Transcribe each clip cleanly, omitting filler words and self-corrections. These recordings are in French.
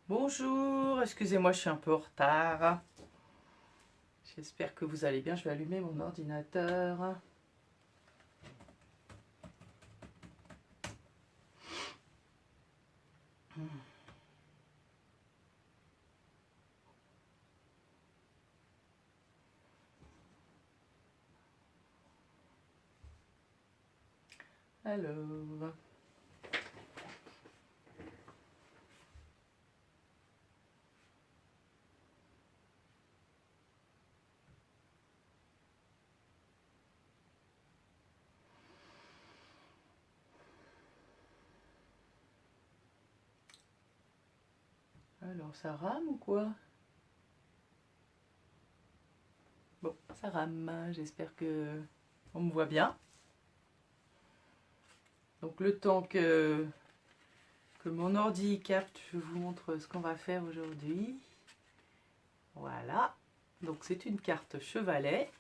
Bonjour, excusez-moi, je suis un peu en retard. J'espère que vous allez bien. Je vais allumer mon ordinateur. Alors, ça rame ou quoi? Bon, ça rame. J'espère que on me voit bien. Donc le temps que mon ordi capte, je vous montre ce qu'on va faire aujourd'hui. Voilà. Donc c'est une carte chevalet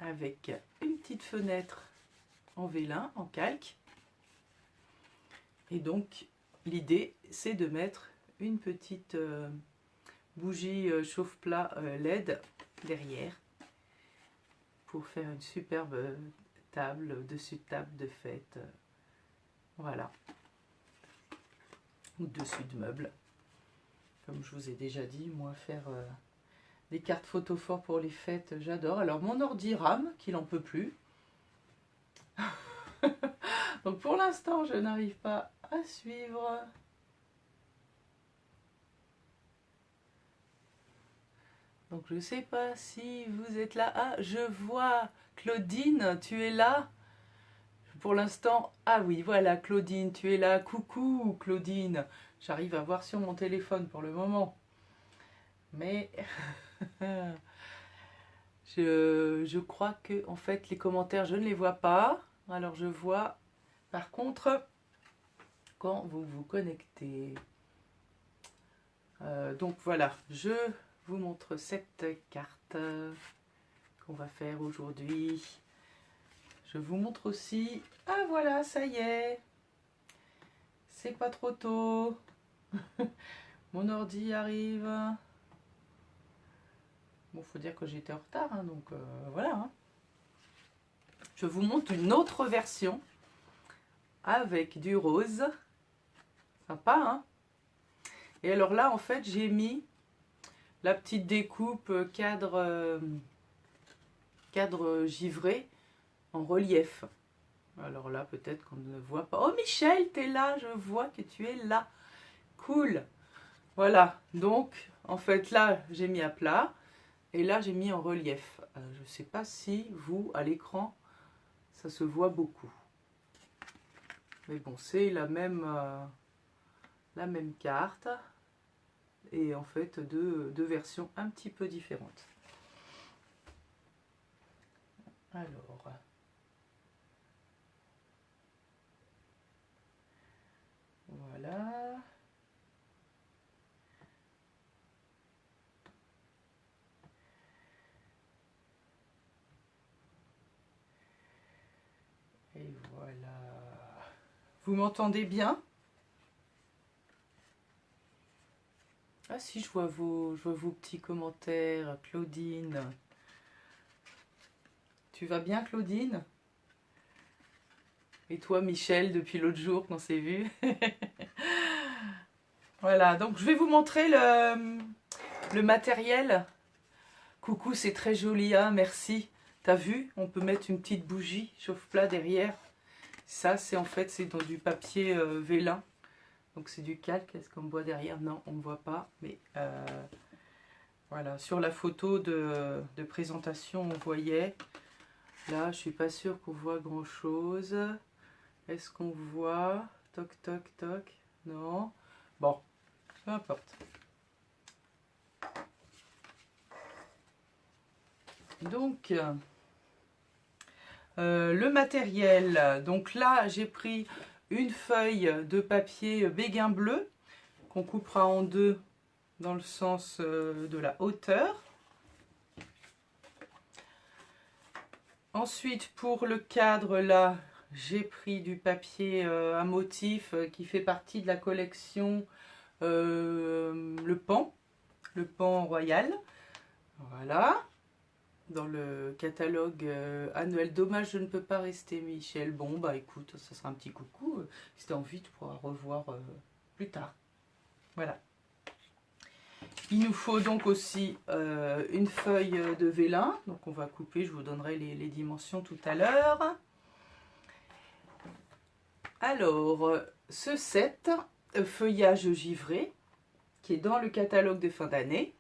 avec une petite fenêtre en vélin, en calque. Et donc l'idée c'est de mettre une petite bougie chauffe-plat LED derrière pour faire une superbe table, dessus de table de fête. Voilà. Ou dessus de meubles. Comme je vous ai déjà dit, moi faire des cartes photo forts pour les fêtes, j'adore. Alors mon ordi rame, qu'il en peut plus. Donc pour l'instant, je n'arrive pas à suivre. Donc je ne sais pas si vous êtes là. Ah, je vois Claudine, tu es là? Pour l'instant, ah oui, voilà, Claudine, tu es là. Coucou, Claudine. J'arrive à voir sur mon téléphone pour le moment. Mais je crois que, en fait, les commentaires, je ne les vois pas. Alors, je vois, par contre, quand vous vous connectez. Donc, voilà, je vous montre cette carte qu'on va faire aujourd'hui. Je vous montre aussi... Ah, voilà, ça y est. C'est pas trop tôt. Mon ordi arrive. Bon, faut dire que j'étais en retard, hein, donc voilà. Hein. Je vous montre une autre version avec du rose. Sympa, hein? Et alors là, en fait, j'ai mis la petite découpe cadre givré en relief. Alors là, peut-être qu'on ne voit pas. Oh, Michel, t'es là, je vois que tu es là. Cool. Voilà, donc, en fait, là, j'ai mis à plat. Et là, j'ai mis en relief. Je ne sais pas si vous, à l'écran, ça se voit beaucoup. Mais bon, c'est la même carte. Et en fait, deux versions un petit peu différentes. Alors... Voilà. Et voilà. Vous m'entendez bien? Ah si, je vois vos petits commentaires. Claudine. Tu vas bien, Claudine? Et toi, Michel, depuis l'autre jour qu'on s'est vu? Voilà, donc je vais vous montrer le matériel. Coucou, c'est très joli, hein, merci. T'as vu? On peut mettre une petite bougie chauffe-plat derrière. Ça, c'est en fait, c'est dans du papier vélin. Donc c'est du calque. Est-ce qu'on me voit derrière? Non, on ne me voit pas. Mais voilà, sur la photo de présentation, on voyait. Là, je suis pas sûre qu'on voit grand-chose. Est-ce qu'on voit? Toc, toc, toc. Non. Bon, peu importe. Donc, le matériel. Donc là, j'ai pris une feuille de papier béguin bleu qu'on coupera en deux dans le sens de la hauteur. Ensuite, pour le cadre, là, j'ai pris du papier à motif qui fait partie de la collection le pan royal. Voilà. Dans le catalogue annuel. Dommage, je ne peux pas rester, Michel. Bon, bah écoute, ça sera un petit coucou. Si tu as envie, tu pourras revoir plus tard. Voilà. Il nous faut donc aussi une feuille de vélin. Donc on va couper, je vous donnerai les dimensions tout à l'heure. Alors, ce set, feuillage givré, qui est dans le catalogue de fin d'année.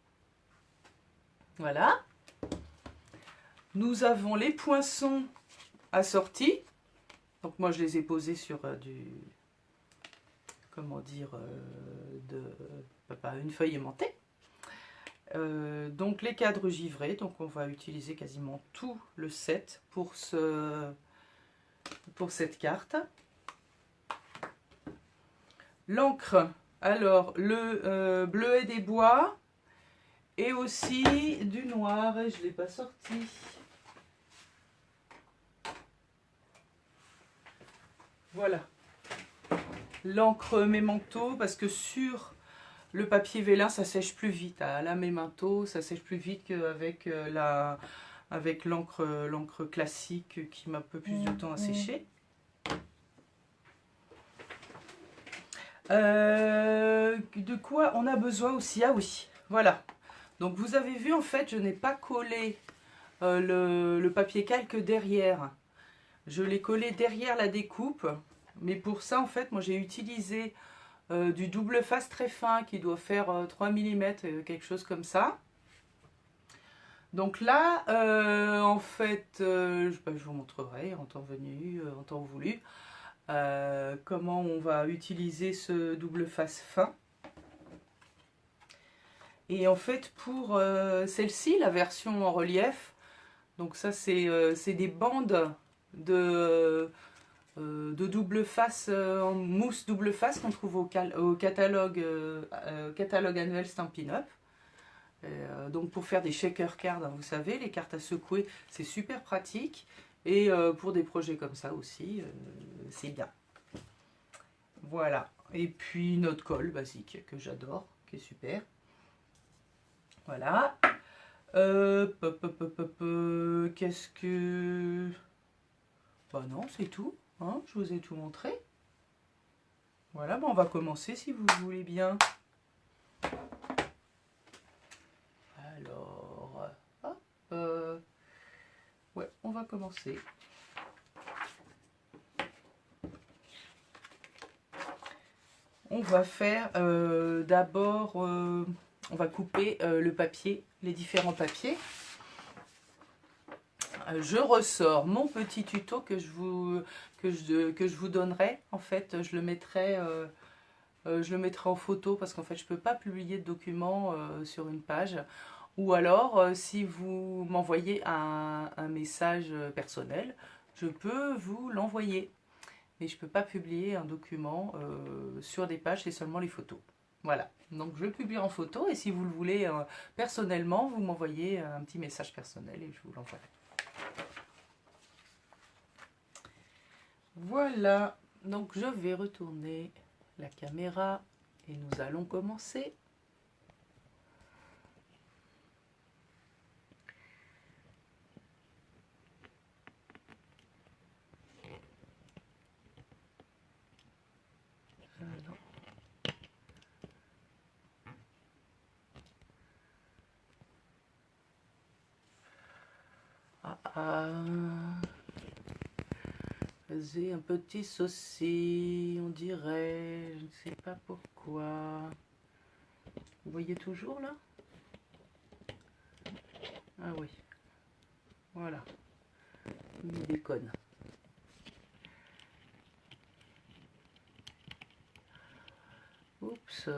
Voilà. Nous avons les poinçons assortis. Donc moi je les ai posés sur une feuille aimantée. Donc les cadres givrés. Donc on va utiliser quasiment tout le set pour cette carte. L'encre, alors le bleuet des bois et aussi du noir. Et je ne l'ai pas sorti. Voilà, l'encre Memento, parce que sur le papier vélin, ça sèche plus vite. À la Memento, ça sèche plus vite qu'avec avec l'encre classique qui met un peu plus de temps à sécher. De quoi on a besoin aussi? Ah oui, voilà. Donc vous avez vu, en fait, je n'ai pas collé le papier calque derrière. Je l'ai collé derrière la découpe, mais pour ça, en fait, moi j'ai utilisé du double face très fin qui doit faire 3 mm, quelque chose comme ça. Donc là, en fait, je vous montrerai en temps venu, en temps voulu, comment on va utiliser ce double face fin. Et en fait, pour celle-ci, la version en relief, donc ça c'est des bandes de double face en mousse double face qu'on trouve au catalogue annuel Stampin' Up. Donc pour faire des shaker cards, hein, vous savez, les cartes à secouer, c'est super pratique. Et pour des projets comme ça aussi, c'est bien. Voilà. Et puis notre colle basique que j'adore, qui est super. Voilà. Qu'est-ce que... Bah non, c'est tout. Hein, je vous ai tout montré. Voilà, bon, on va commencer si vous voulez bien. Alors, hop, ouais, on va commencer. On va faire d'abord, on va couper le papier, les différents papiers. Je ressors mon petit tuto que je vous donnerai. En fait, je le mettrai en photo parce qu'en fait, je ne peux pas publier de documents sur une page. Ou alors, si vous m'envoyez un message personnel, je peux vous l'envoyer. Mais je ne peux pas publier un document sur des pages, c'est seulement les photos. Voilà, donc je le publie en photo et si vous le voulez personnellement, vous m'envoyez un petit message personnel et je vous l'envoie. Voilà, donc je vais retourner la caméra et nous allons commencer. Faisait un petit souci, on dirait, je ne sais pas pourquoi. Vous voyez toujours là? Ah oui, voilà, il déconne. Oups.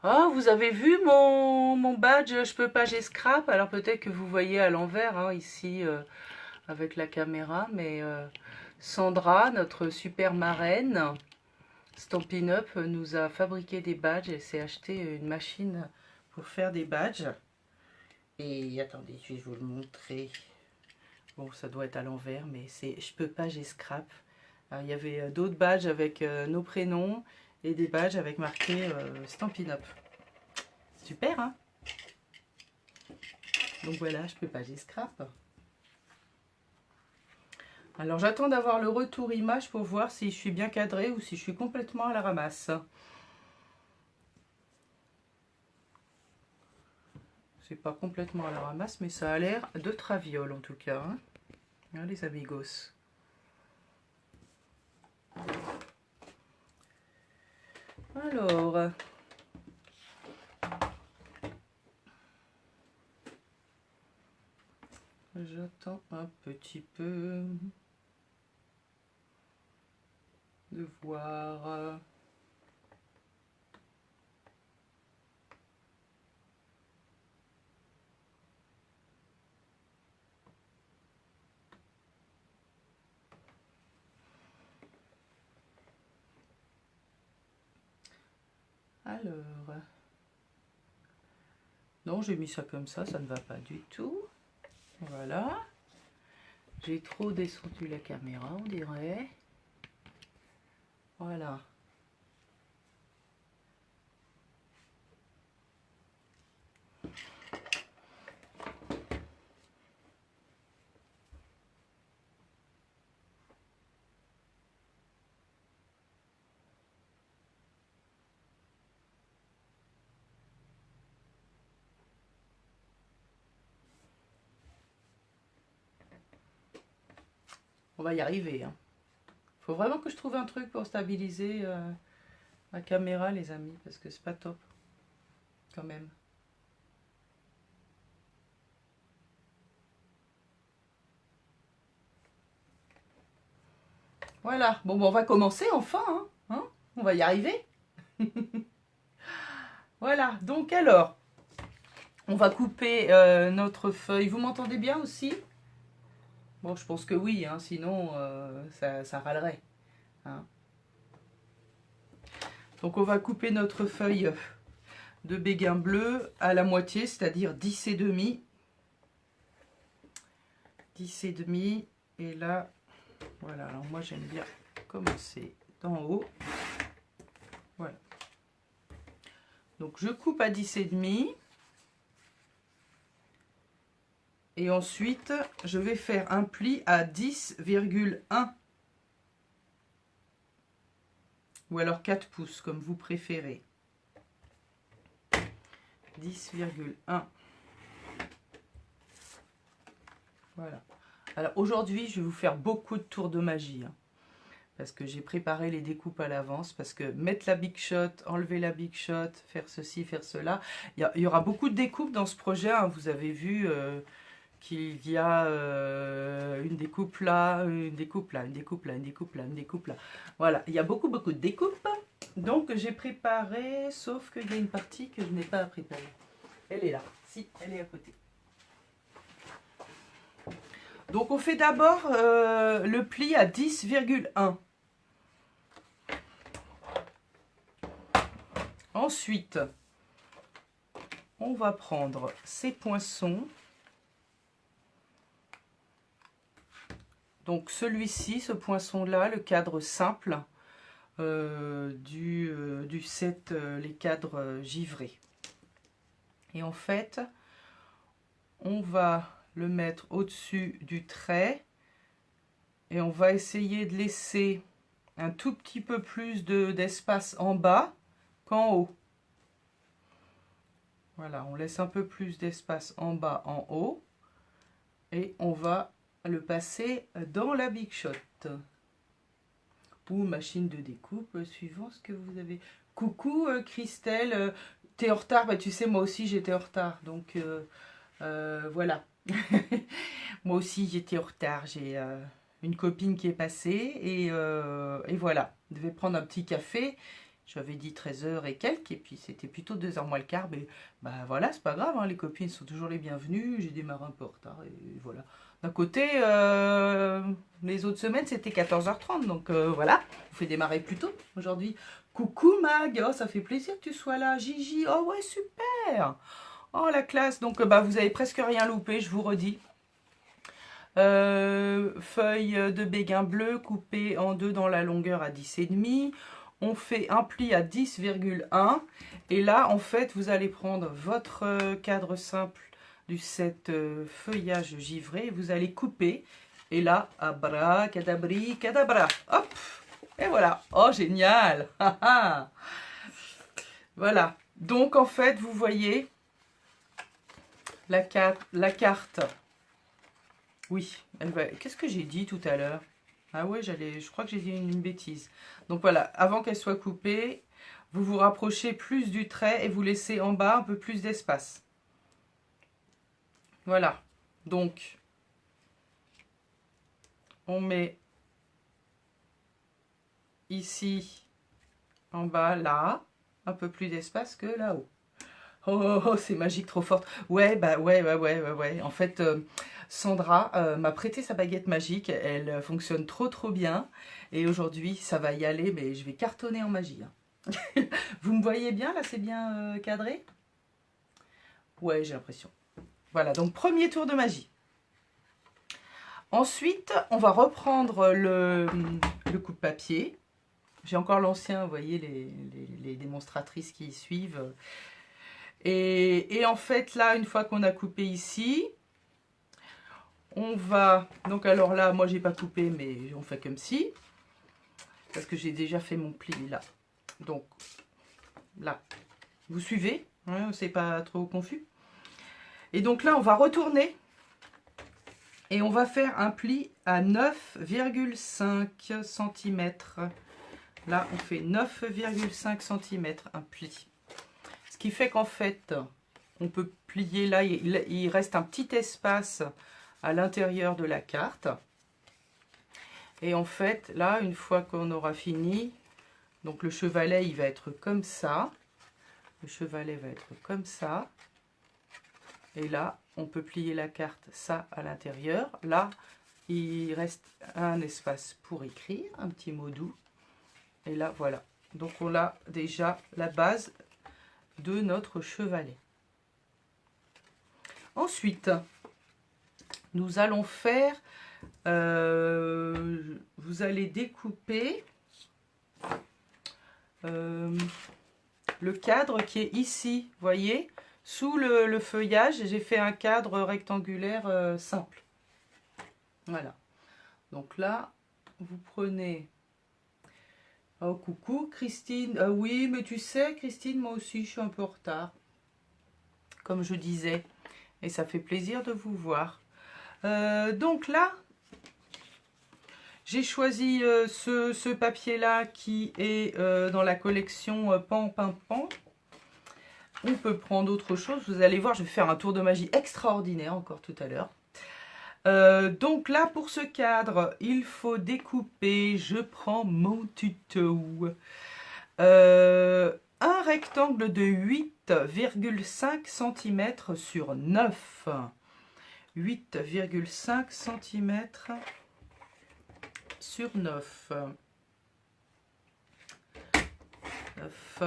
Ah, vous avez vu mon badge, je peux pas, j'ai scrap. Alors peut-être que vous voyez à l'envers, hein, ici, avec la caméra. Mais Sandra, notre super marraine, Stampin' Up, nous a fabriqué des badges. Elle s'est acheté une machine pour faire des badges. Et attendez, je vais vous le montrer. Bon, ça doit être à l'envers, mais je peux pas, j'ai scrap. Alors, il y avait d'autres badges avec nos prénoms. et des badges avec marqué Stampin' Up. Super, hein? Donc voilà, je peux pas, j'ai scrap. Alors j'attends d'avoir le retour image pour voir si je suis bien cadrée ou si je suis complètement à la ramasse. C'est pas complètement à la ramasse, mais ça a l'air de traviole en tout cas. Hein. Hein, les amigos. Alors, j'attends un petit peu de voir. Alors, non, j'ai mis ça comme ça ne va pas du tout. Voilà. J'ai trop descendu la caméra, on dirait. Voilà. On va y arriver. Hein. Faut vraiment que je trouve un truc pour stabiliser ma caméra, les amis, parce que c'est pas top, quand même. Voilà. Bon, on va commencer enfin. Hein. On va y arriver. Voilà. Donc alors, on va couper notre feuille. Vous m'entendez bien aussi? Bon, je pense que oui, hein, sinon ça râlerait. Hein. Donc on va couper notre feuille de béguin bleu à la moitié, c'est-à-dire 10 et demi. 10 et demi. Et là, voilà. Alors moi j'aime bien commencer d'en haut. Voilà. Donc je coupe à 10 et demi. Et ensuite, je vais faire un pli à 10,1. Ou alors 4 pouces, comme vous préférez. 10,1. Voilà. Alors aujourd'hui, je vais vous faire beaucoup de tours de magie. Hein, parce que j'ai préparé les découpes à l'avance. Parce que mettre la big shot, enlever la big shot, faire ceci, faire cela. Il y aura beaucoup de découpes dans ce projet. Hein, vous avez vu... qu'il y a une découpe là, une découpe là, une découpe là, une découpe là, une découpe là. Voilà, il y a beaucoup de découpes. Donc j'ai préparé, sauf qu'il y a une partie que je n'ai pas préparée. Elle est là, si, elle est à côté. Donc on fait d'abord le pli à 10,1. Ensuite, on va prendre ces poinçons. Donc celui-ci, ce poinçon-là, le cadre simple du set, les cadres givrés. Et en fait, on va le mettre au-dessus du trait et on va essayer de laisser un tout petit peu plus d'espace en bas qu'en haut. Voilà, on laisse un peu plus d'espace en bas, en haut. Et on va le passer dans la big shot ou machine de découpe suivant ce que vous avez. Coucou Christelle, t'es en retard? Bah tu sais, moi aussi j'étais en retard, donc voilà. Moi aussi j'étais en retard, j'ai une copine qui est passée et voilà, je devais prendre un petit café. J'avais dit 13h et quelques, et puis c'était plutôt 2h moins le quart, mais bah voilà, c'est pas grave, hein, les copines sont toujours les bienvenues, j'ai démarré un peu en retard, et voilà. D'un côté, les autres semaines, c'était 14h30, donc voilà, on fait démarrer plus tôt aujourd'hui. Coucou Mag, oh, ça fait plaisir que tu sois là. Gigi, oh ouais, super. Oh la classe, donc bah vous avez presque rien loupé, je vous redis. Feuille de béguin bleu coupée en deux dans la longueur à 10,5. on fait un pli à 10,1. Et là, en fait, vous allez prendre votre cadre simple du set feuillage givré. Vous allez couper. Et là, abracadabri, cadabra. Hop! Et voilà. Oh, génial! Voilà. Donc, en fait, vous voyez la carte. Oui. Qu'est-ce que j'ai dit tout à l'heure? Ah ouais, je crois que j'ai dit une bêtise. Donc voilà, avant qu'elle soit coupée, vous vous rapprochez plus du trait et vous laissez en bas un peu plus d'espace. Voilà. Donc, on met ici, en bas, là, un peu plus d'espace que là-haut. Oh, c'est magique, trop forte. Ouais, bah ouais. En fait, Sandra m'a prêté sa baguette magique. Elle fonctionne trop bien. Et aujourd'hui, ça va y aller, mais je vais cartonner en magie. Hein. Vous me voyez bien, là, c'est bien cadré? Ouais, j'ai l'impression. Voilà, donc premier tour de magie. Ensuite, on va reprendre le coupe-papier. J'ai encore l'ancien, vous voyez, les démonstratrices qui suivent. Et en fait, là, une fois qu'on a coupé ici, on va... Donc, alors là, moi, j'ai pas coupé, mais on fait comme si. Parce que j'ai déjà fait mon pli, là. Donc, là, vous suivez, hein, c'est pas trop confus. Et donc là, on va retourner. Et on va faire un pli à 9,5 cm. Là, on fait 9,5 cm, un pli. Ce qui fait qu'en fait, on peut plier là, il reste un petit espace à l'intérieur de la carte. Et en fait, là, une fois qu'on aura fini, donc le chevalet, il va être comme ça. Le chevalet va être comme ça. Et là, on peut plier la carte, ça, à l'intérieur. Là, il reste un espace pour écrire, un petit mot doux. Et là, voilà. Donc, on a déjà la base de notre chevalet. Ensuite, nous allons faire, vous allez découper le cadre qui est ici, voyez, sous le feuillage, j'ai fait un cadre rectangulaire simple. Voilà. Donc là, vous prenez... Oh, coucou Christine. Oui, mais tu sais, Christine, moi aussi, je suis un peu en retard. Comme je disais. Et ça fait plaisir de vous voir. Donc là, j'ai choisi ce papier-là qui est dans la collection Pan, Pan, Pan. On peut prendre autre chose. Vous allez voir, je vais faire un tour de magie extraordinaire encore tout à l'heure. Donc là, pour ce cadre, il faut découper, je prends mon tuto, un rectangle de 8,5 cm sur 9. 8,5 cm sur 9. 9.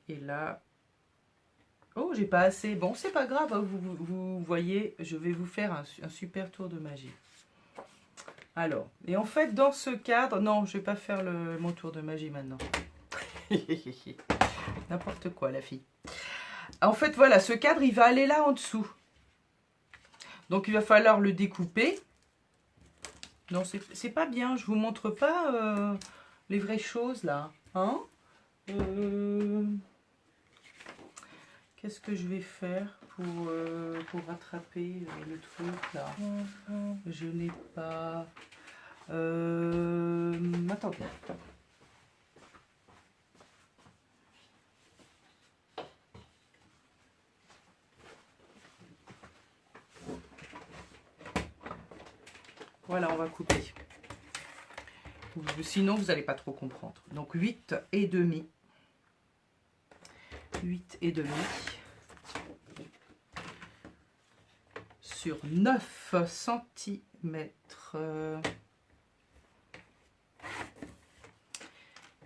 Et là... Oh, j'ai pas assez. Bon, c'est pas grave, vous voyez, je vais vous faire un super tour de magie. Alors, et en fait, dans ce cadre... Non, je vais pas faire mon tour de magie maintenant. N'importe quoi, la fille. En fait, voilà, ce cadre, il va aller là en dessous. Donc, il va falloir le découper. Non, c'est pas bien, je vous montre pas les vraies choses, là. Hein Qu'est-ce que je vais faire pour rattraper le truc là? Je n'ai pas... Attendez. Voilà, on va couper. Sinon, vous n'allez pas trop comprendre. Donc, 8,5. 8,5 sur 9 cm.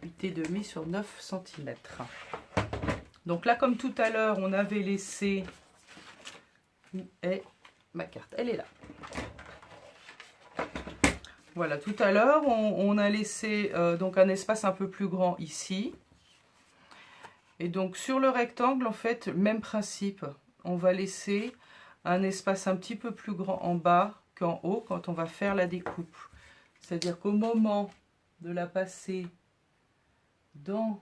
8,5 sur 9 cm. Donc là, comme tout à l'heure, on avait laissé... Où est ma carte? Elle est là. Voilà, tout à l'heure, on a laissé donc un espace un peu plus grand ici. Et donc sur le rectangle, en fait, même principe. On va laisser un espace un petit peu plus grand en bas qu'en haut quand on va faire la découpe. C'est-à-dire qu'au moment de la passer dans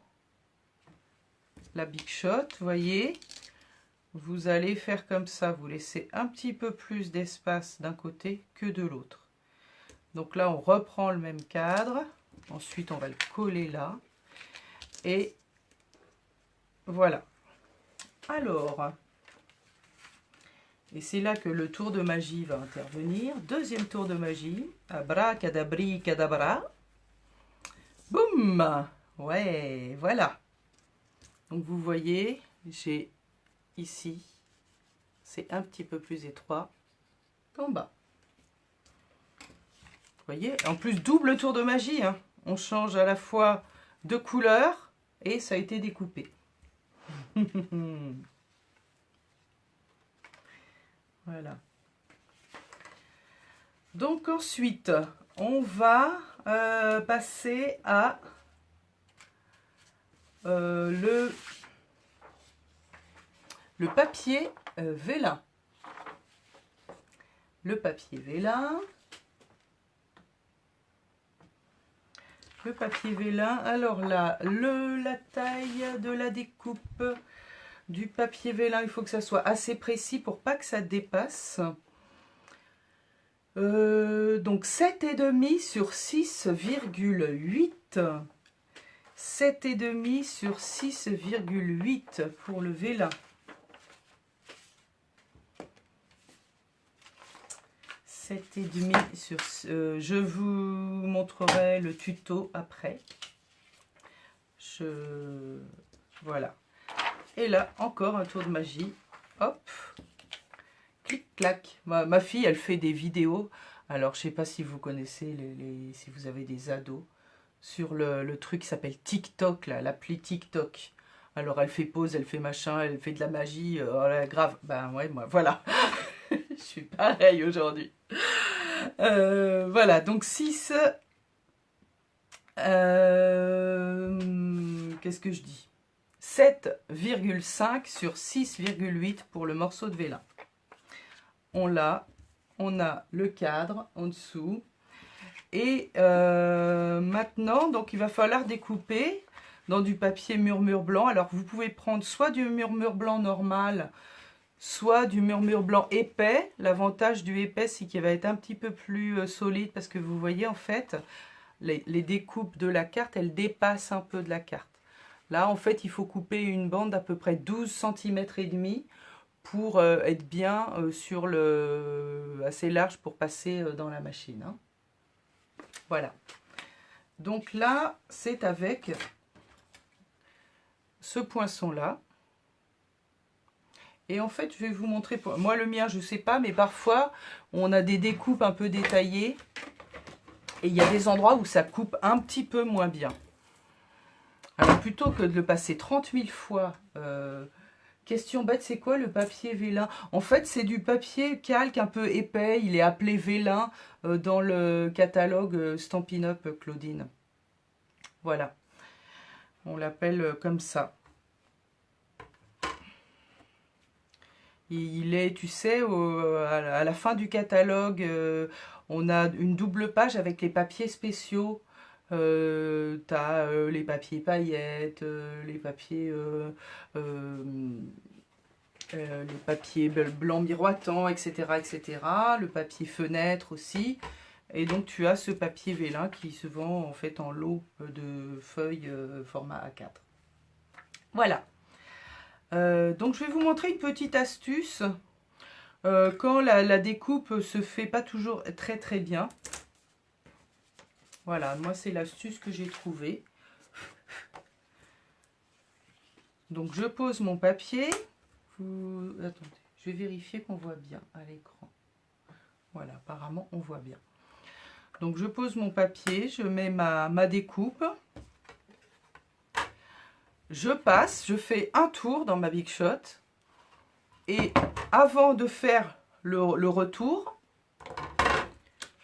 la Big Shot, vous voyez, vous allez faire comme ça. Vous laissez un petit peu plus d'espace d'un côté que de l'autre. Donc là, on reprend le même cadre. Ensuite, on va le coller là. Et voilà. Alors, et c'est là que le tour de magie va intervenir. Deuxième tour de magie. Abracadabri, cadabra. Boum! Ouais, voilà. Donc vous voyez, j'ai ici, c'est un petit peu plus étroit qu'en bas. Vous voyez, en plus double tour de magie, hein. On change à la fois de couleur et ça a été découpé. Voilà. Donc ensuite, on va passer à le papier vélin. Le papier vélin. Le papier vélin. Alors là, la taille de la découpe du papier vélin, il faut que ça soit assez précis pour pas que ça dépasse. Donc 7,5 sur 6,8. 7,5 sur 6,8 pour le vélin. 7,5 sur... je vous montrerai le tuto après. Voilà. Et là, encore un tour de magie. Hop. Clic-clac. Ma fille, elle fait des vidéos. Alors, je ne sais pas si vous connaissez, si vous avez des ados, sur le truc qui s'appelle TikTok, l'appli TikTok. Alors, elle fait pause, elle fait machin, elle fait de la magie. Oh là, grave. Ben ouais, moi, voilà. Je suis pareil aujourd'hui. Voilà, donc 6... qu'est-ce que je dis? 7,5 sur 6,8 pour le morceau de vélin. On a le cadre en dessous. Et maintenant, donc il va falloir découper dans du papier murmure blanc. Alors vous pouvez prendre soit du murmure blanc normal, soit du murmure blanc épais. L'avantage du épais, c'est qu'il va être un petit peu plus solide parce que vous voyez en fait, les découpes de la carte, elles dépassent un peu de la carte. Là, en fait, il faut couper une bande d'à peu près 12 cm et demi pour être bien sur assez large pour passer dans la machine. Hein. Voilà. Donc là, c'est avec ce poinçon-là. Et en fait, je vais vous montrer. Moi, le mien, je ne sais pas, mais parfois, on a des découpes un peu détaillées. Et il y a des endroits où ça coupe un petit peu moins bien. Alors, plutôt que de le passer 30 000 fois, question bête, c'est quoi le papier vélin? En fait, c'est du papier calque un peu épais. Il est appelé vélin dans le catalogue Stampin' Up Claudine. Voilà. On l'appelle comme ça. Il est, tu sais, à la fin du catalogue, on a une double page avec les papiers spéciaux. Tu as les papiers paillettes, les papiers blancs miroitants, etc., etc. Le papier fenêtre aussi. Et donc tu as ce papier vélin qui se vend en fait en lot de feuilles format A4. Voilà. Donc je vais vous montrer une petite astuce quand la découpe se fait pas toujours très très bien. Voilà, moi c'est l'astuce que j'ai trouvée. Donc je pose mon papier. Attendez, je vais vérifier qu'on voit bien à l'écran. Voilà, apparemment on voit bien. Donc je pose mon papier, je mets ma découpe. Je passe, je fais un tour dans ma Big Shot. Et avant de faire le retour,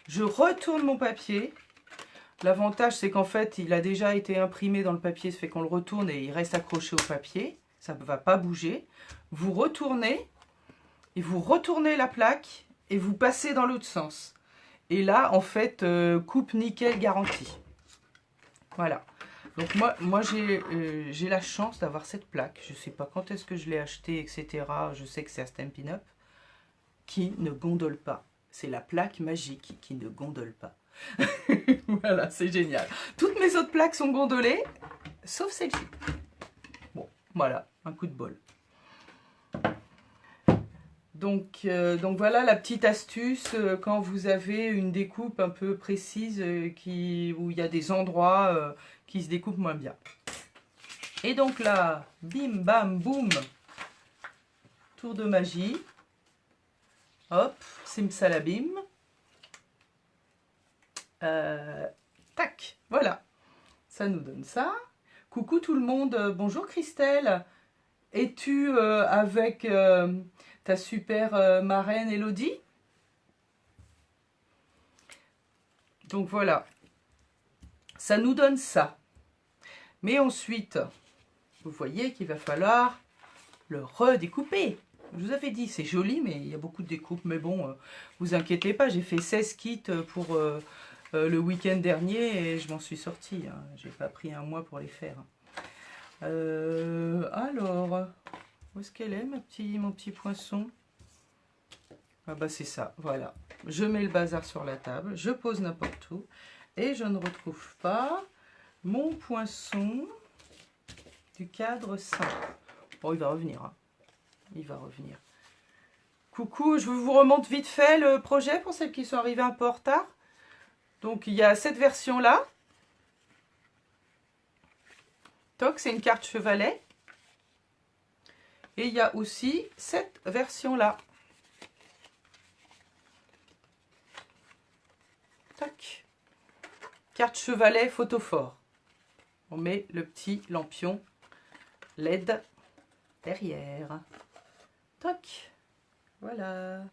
Je retourne mon papier. L'avantage, c'est qu'en fait, il a déjà été imprimé dans le papier. Ça fait qu'on le retourne et il reste accroché au papier. Ça ne va pas bouger. Vous retournez et vous retournez la plaque et vous passez dans l'autre sens. Et là, en fait, coupe nickel garantie. Voilà. Donc moi j'ai la chance d'avoir cette plaque. Je ne sais pas quand est-ce que je l'ai achetée, etc. Je sais que c'est à Stampin' Up. Qui ne gondole pas. C'est la plaque magique qui ne gondole pas. Voilà, c'est génial. Toutes mes autres plaques sont gondolées, sauf celle-ci. Bon, voilà, un coup de bol. Donc voilà la petite astuce quand vous avez une découpe un peu précise où il y a des endroits qui se découpent moins bien. Et donc là, bim bam boum, tour de magie. Hop, simsalabim. Tac, voilà. Ça nous donne ça. Coucou tout le monde, bonjour Christelle. Es-tu avec ta super marraine Elodie? Donc voilà, ça nous donne ça. Mais ensuite, vous voyez qu'il va falloir le redécouper. Je vous avais dit, c'est joli, mais il y a beaucoup de découpes. Mais bon, vous inquiétez pas, j'ai fait 16 kits pour le week-end dernier et je m'en suis sortie. Hein. J'ai pas pris un mois pour les faire. Alors, où est-ce qu'elle est, mon petit poinçon? Ah bah c'est ça, voilà. Je mets le bazar sur la table, je pose n'importe où et je ne retrouve pas mon poinçon du cadre 5. Bon, il va revenir. Hein. Il va revenir. Coucou, je vous remonte vite fait le projet pour celles qui sont arrivées un peu en retard. Donc, il y a cette version-là. Toc, c'est une carte chevalet. Et il y a aussi cette version-là. Tac. Carte chevalet photophore. On met le petit lampion LED derrière. Toc. Voilà.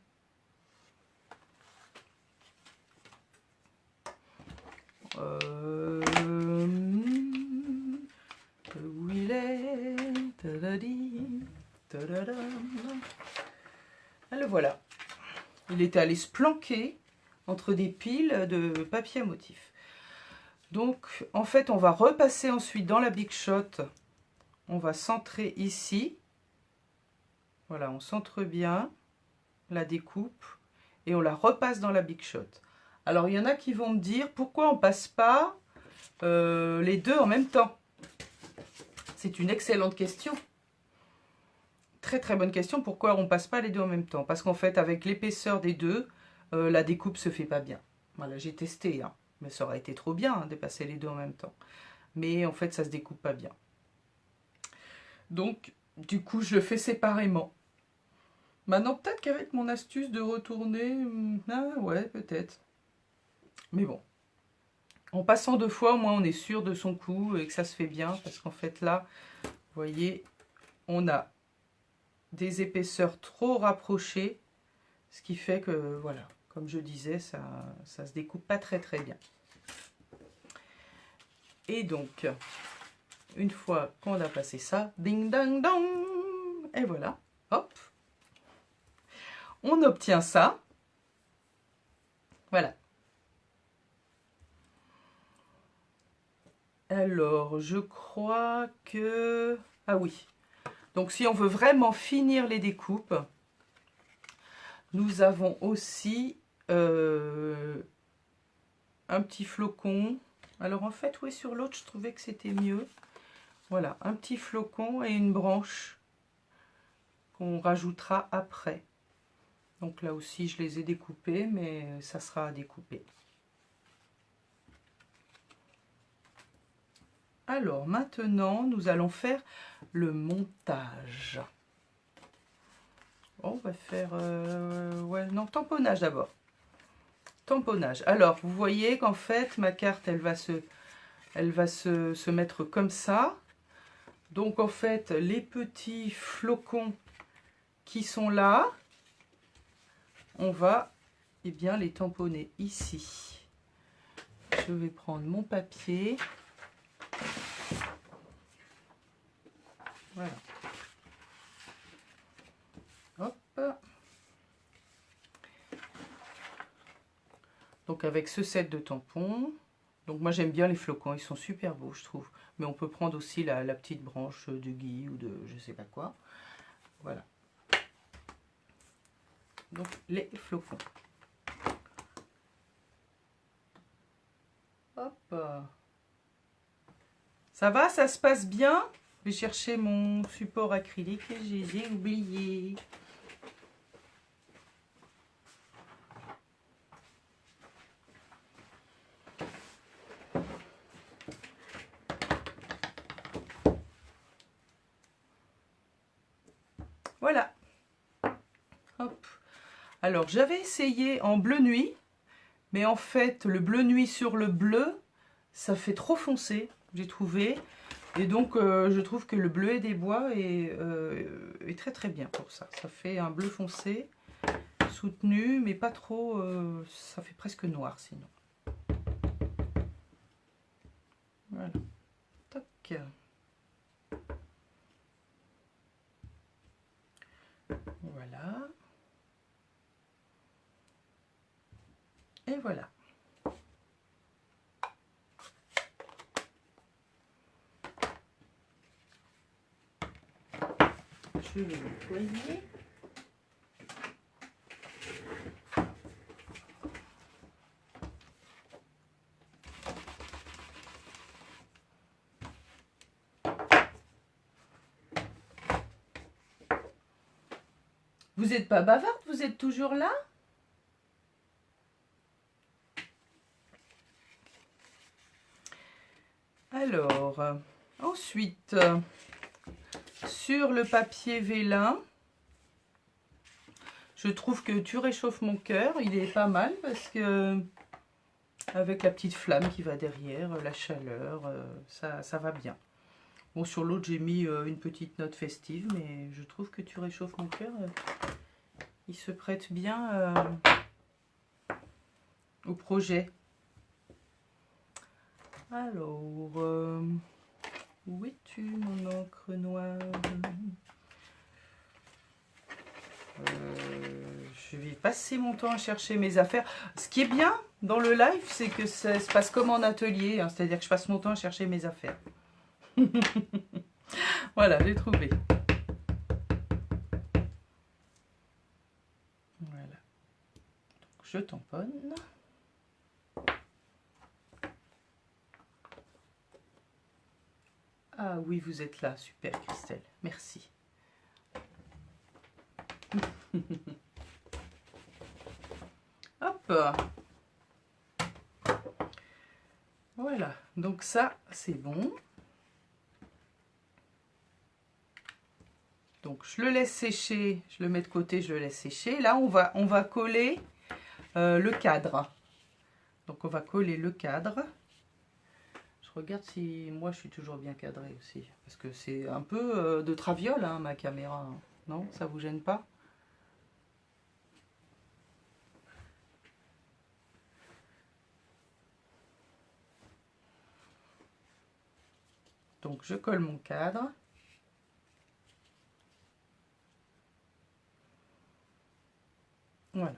Où il est. Ah, le voilà. Il était allé se planquer entre des piles de papier à motif. Donc, en fait, on va repasser ensuite dans la Big Shot. On va centrer ici. Voilà, on centre bien la découpe et on la repasse dans la Big Shot. Alors, il y en a qui vont me dire pourquoi on ne passe pas les deux en même temps. C'est une excellente question. Très très bonne question. Pourquoi on ne passe pas les deux en même temps? Parce qu'en fait, avec l'épaisseur des deux, la découpe se fait pas bien. Voilà, j'ai testé, hein. Mais ça aurait été trop bien hein, de passer les deux en même temps. Mais en fait, ça se découpe pas bien. Donc, du coup, je le fais séparément. Maintenant, peut-être qu'avec mon astuce de retourner... Ah ouais, peut-être. Mais bon. En passant deux fois, au moins, on est sûr de son coup et que ça se fait bien. Parce qu'en fait, là, vous voyez, on a des épaisseurs trop rapprochées. Ce qui fait que, voilà, comme je disais, ça se découpe pas très très bien. Et donc, une fois qu'on a passé ça, ding dang dong, et voilà, hop, on obtient ça. Voilà. Alors, je crois que... Ah oui. Donc, si on veut vraiment finir les découpes, nous avons aussi un petit flocon. Alors, en fait, oui, sur l'autre, je trouvais que c'était mieux. Voilà, un petit flocon et une branche qu'on rajoutera après. Donc là aussi, je les ai découpés, mais ça sera à découper. Alors maintenant, nous allons faire le montage. On va faire... ouais, non, tamponnage d'abord. Tamponnage. Alors, vous voyez qu'en fait, ma carte, elle va se mettre comme ça. Donc, en fait, les petits flocons qui sont là, il et bien les tamponner ici. Je vais prendre mon papier. Voilà. Hop. Donc avec ce set de tampons, donc moi j'aime bien les flocons, ils sont super beaux je trouve. Mais on peut prendre aussi la petite branche de gui ou de je sais pas quoi. Voilà. Donc les flocons. Hop. Ça va, ça se passe bien? Je vais chercher mon support acrylique et j'ai oublié. Voilà. Hop. Alors, j'avais essayé en bleu nuit, mais en fait, le bleu nuit sur le bleu, ça fait trop foncé, j'ai trouvé. Et donc, je trouve que le bleuet des bois est très très bien pour ça. Ça fait un bleu foncé, soutenu, mais pas trop, ça fait presque noir sinon. Voilà. Toc. Voilà. Et voilà. Je vais nettoyer. Vous n'êtes pas bavarde, vous êtes toujours là? Alors, ensuite, sur le papier vélin, je trouve que Tu réchauffes mon cœur, il est pas mal parce que avec la petite flamme qui va derrière, la chaleur, ça va bien. Bon, sur l'autre, j'ai mis une petite note festive, mais je trouve que Tu réchauffes mon cœur, il se prête bien au projet. Alors, où es-tu, mon encre noire? Je vais passer mon temps à chercher mes affaires. Ce qui est bien dans le live, c'est que ça se passe comme en atelier, hein, c'est-à-dire que je passe mon temps à chercher mes affaires. Voilà, j'ai trouvé. Voilà. Donc, je tamponne. Ah oui, vous êtes là, super Christelle, merci. Hop. Voilà, donc ça c'est bon. Donc je le laisse sécher, je le mets de côté, je le laisse sécher. Là on va coller le cadre. Donc on va coller le cadre. Je regarde si moi je suis toujours bien cadré aussi. Parce que c'est un peu de traviole hein, ma caméra. Non, ça vous gêne pas? Donc je colle mon cadre. Voilà.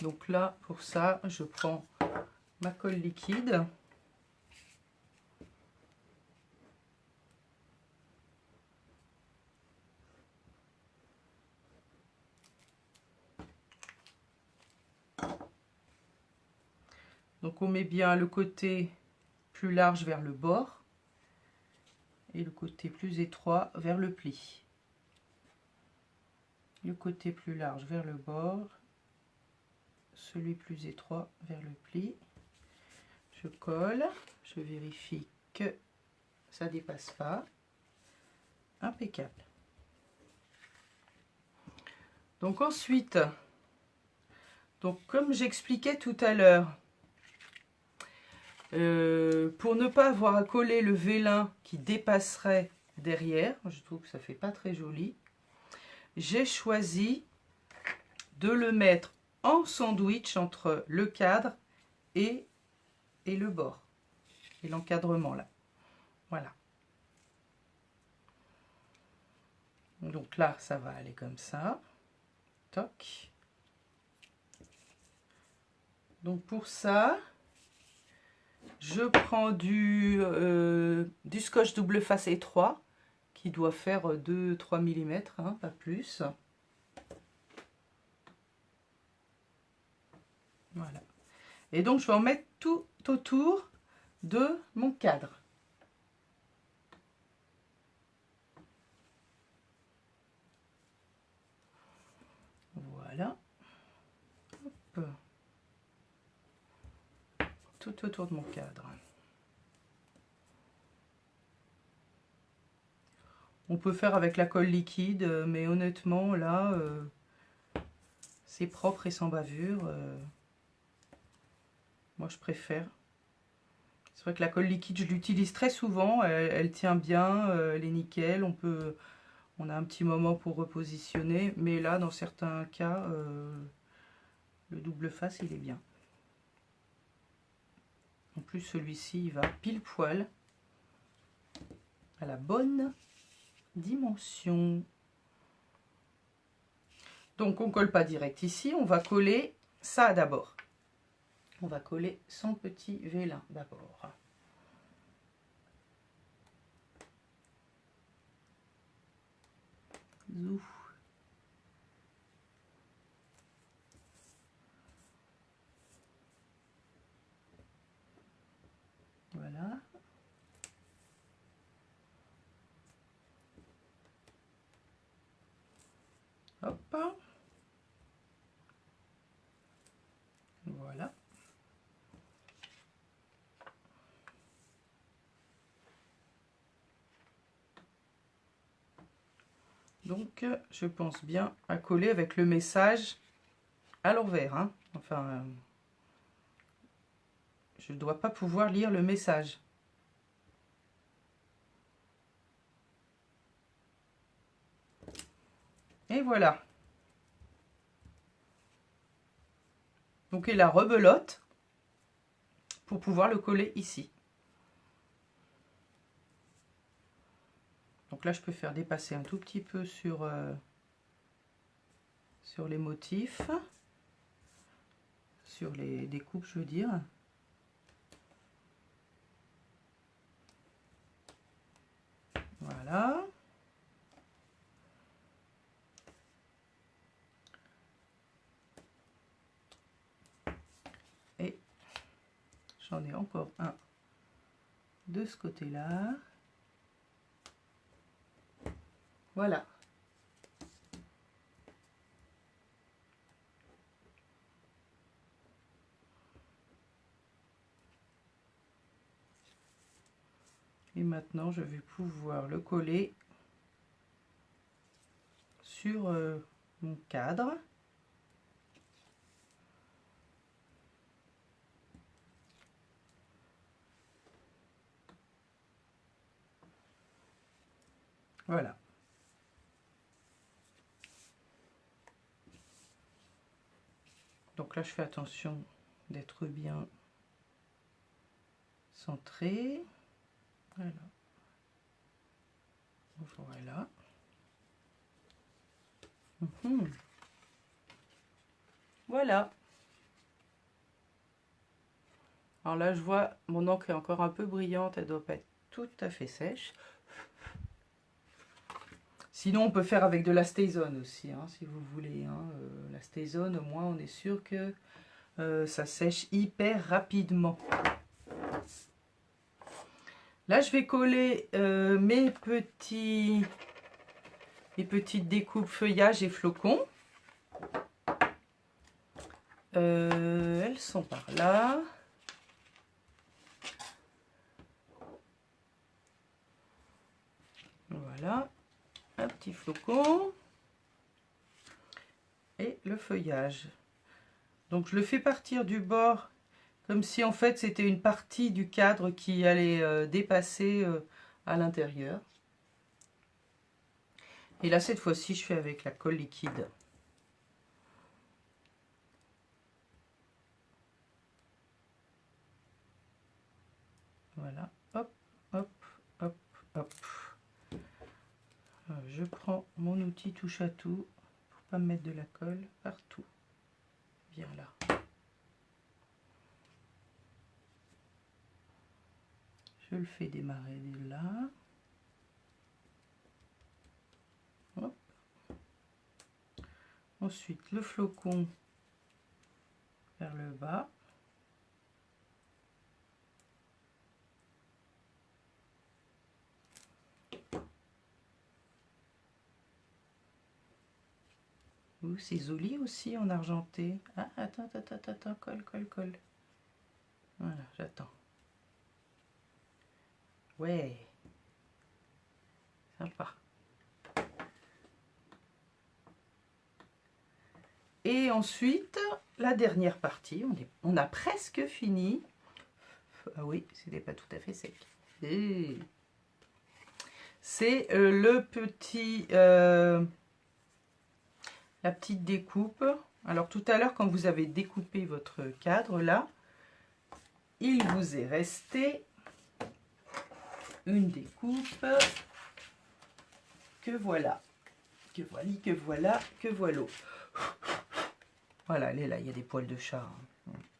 Donc là, pour ça, je prends ma colle liquide. Donc on met bien le côté plus large vers le bord et le côté plus étroit vers le pli. Le côté plus large vers le bord, celui plus étroit vers le pli. Je colle, je vérifie que ça ne dépasse pas. Impeccable. Donc ensuite, donc comme j'expliquais tout à l'heure, pour ne pas avoir à coller le vélin qui dépasserait derrière, je trouve que ça fait pas très joli, j'ai choisi de le mettre en sandwich entre le cadre et le bord. Et l'encadrement là. Voilà. Donc là, ça va aller comme ça. Toc. Donc pour ça, je prends du scotch double face étroit qui doit faire 2-3 mm, hein, pas plus. Voilà. Et donc je vais en mettre tout autour de mon cadre. Voilà. Hop. Tout autour de mon cadre. On peut faire avec la colle liquide, mais honnêtement, là, c'est propre et sans bavure. Moi, je préfère. C'est vrai que la colle liquide, je l'utilise très souvent. Elle tient bien, elle est nickel. On a un petit moment pour repositionner. Mais là, dans certains cas, le double face, il est bien. En plus, celui-ci, il va pile poil à la bonne dimension. Donc, on ne colle pas direct ici. On va coller ça d'abord. On va coller son petit vélin d'abord. Zou. Voilà. Hop. Voilà. Donc, je pense bien à coller avec le message à l'envers. Hein. Enfin, je ne dois pas pouvoir lire le message. Et voilà. Donc, et la rebelote pour pouvoir le coller ici. Donc là, je peux faire dépasser un tout petit peu sur les motifs, sur les découpes, je veux dire. Voilà. Et j'en ai encore un de ce côté-là. Voilà. Et maintenant, je vais pouvoir le coller sur mon cadre. Voilà. Donc là, je fais attention d'être bien centré. Voilà. Voilà. Voilà. Alors là, je vois mon encre est encore un peu brillante. Elle doit pas être tout à fait sèche. Sinon, on peut faire avec de la StazOn aussi, hein, si vous voulez. Hein. La StazOn, au moins, on est sûr que ça sèche hyper rapidement. Là, je vais coller mes petites découpes feuillages et flocons. Elles sont par là. Voilà. Un petit flocon. Et le feuillage. Donc, je le fais partir du bord comme si en fait c'était une partie du cadre qui allait dépasser à l'intérieur. Et là, cette fois-ci, je fais avec la colle liquide. hop. Je prends mon outil touche à tout pour pas me mettre de la colle partout. Bien là. Je le fais démarrer de là. Hop. Ensuite, le flocon vers le bas. C'est joli aussi en argenté. Ah, attends, colle. Voilà, j'attends. Ouais. Sympa. Et ensuite, la dernière partie, on a presque fini. Ah oui, c'était pas tout à fait sec. C'est le petit... la petite découpe. Alors tout à l'heure, quand vous avez découpé votre cadre là, il vous est resté une découpe que voilà. Que voilà. Voilà, elle est là, il y a des poils de chat.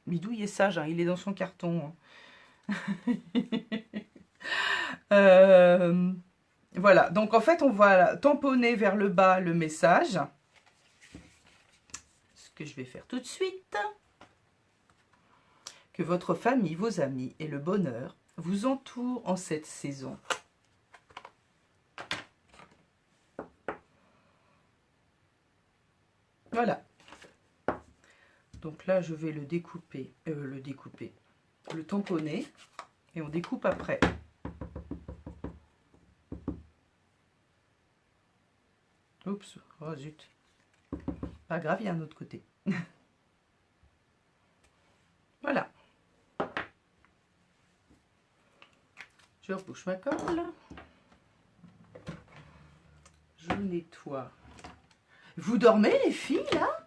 Bidou, il est sage, hein, il est dans son carton. Voilà, donc en fait, on va tamponner vers le bas le message. Ce que je vais faire tout de suite. Que votre famille, vos amis et le bonheur vous entourent en cette saison. Voilà. Donc là, je vais le tamponner et on découpe après. Oups, oh zut. Pas grave, il y a un autre côté. Voilà. Je rebouche ma colle. Je nettoie. Vous dormez les filles là?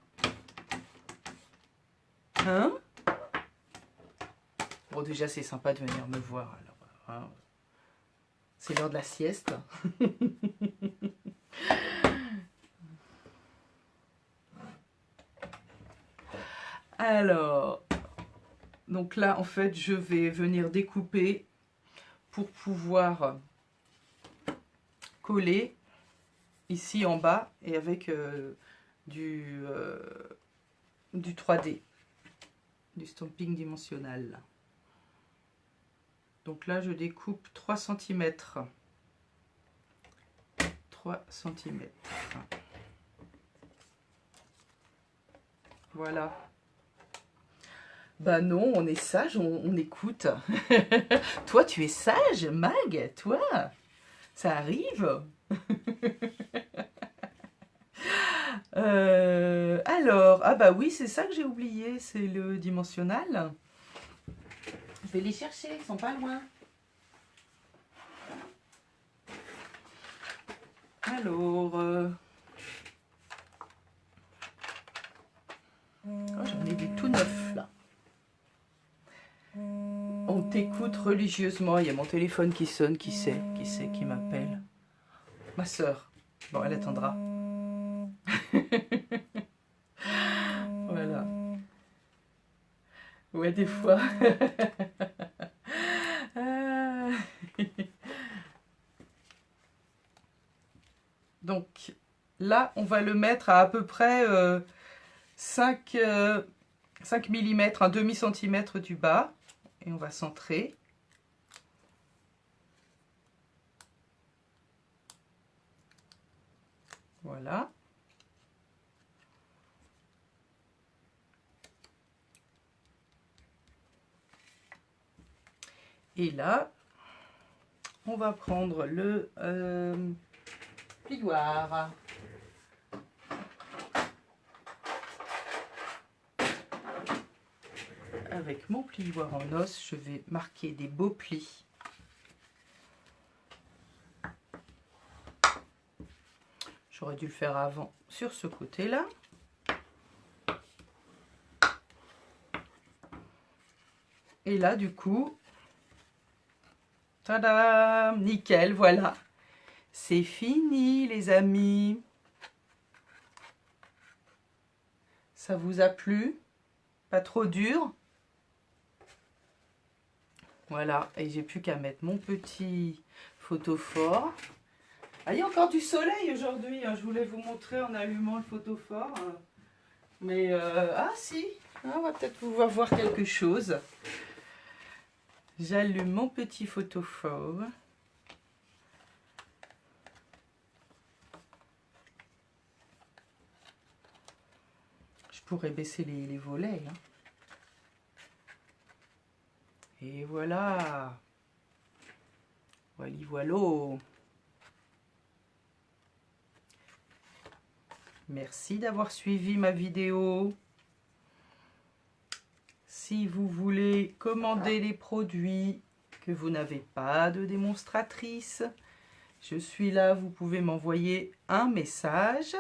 Hein? Bon, déjà c'est sympa de venir me voir alors. Hein. C'est l'heure de la sieste. Alors, donc là en fait je vais venir découper pour pouvoir coller ici en bas et avec du 3D, du stamping dimensionnel. Donc là je découpe 3 cm. 3 cm. Voilà. Bah non, on est sage, on écoute. Toi, tu es sage, Mag, toi. Ça arrive. Alors, ah bah oui, c'est ça que j'ai oublié, c'est le dimensionnel. Je vais les chercher, ils sont pas loin. Alors, oh, j'en ai des tout neufs là. On t'écoute religieusement. Il y a mon téléphone qui sonne. Qui c'est qui m'appelle? Ma soeur. Bon, elle attendra. Voilà. Ouais, des fois. Donc, là, on va le mettre à peu près 5 mm, un demi-centimètre du bas. Et on va centrer. Voilà. Et là, on va prendre le plioir. Avec mon plioir en os, je vais marquer des beaux plis. J'aurais dû le faire avant sur ce côté-là. Et là, du coup, Tadam! Nickel, voilà. C'est fini, les amis. Ça vous a plu? Pas trop dur? Voilà, et j'ai plus qu'à mettre mon petit photophore. Ah, il y a encore du soleil aujourd'hui, hein. Je voulais vous montrer en allumant le photophore. Mais, ah si, on va peut-être pouvoir voir quelque chose. J'allume mon petit photophore. Je pourrais baisser les volets, hein. Et voilà. Voilà. Merci d'avoir suivi ma vidéo. Si vous voulez commander les produits, que vous n'avez pas de démonstratrice, je suis là, vous pouvez m'envoyer un message.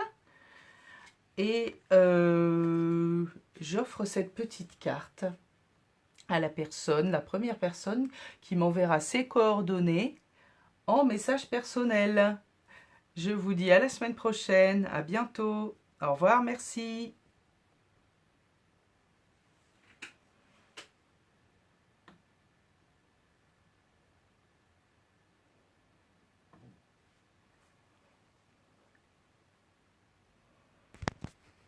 Et j'offre cette petite carte à la première personne qui m'enverra ses coordonnées en message personnel. Je vous dis à la semaine prochaine, à bientôt. Au revoir, merci.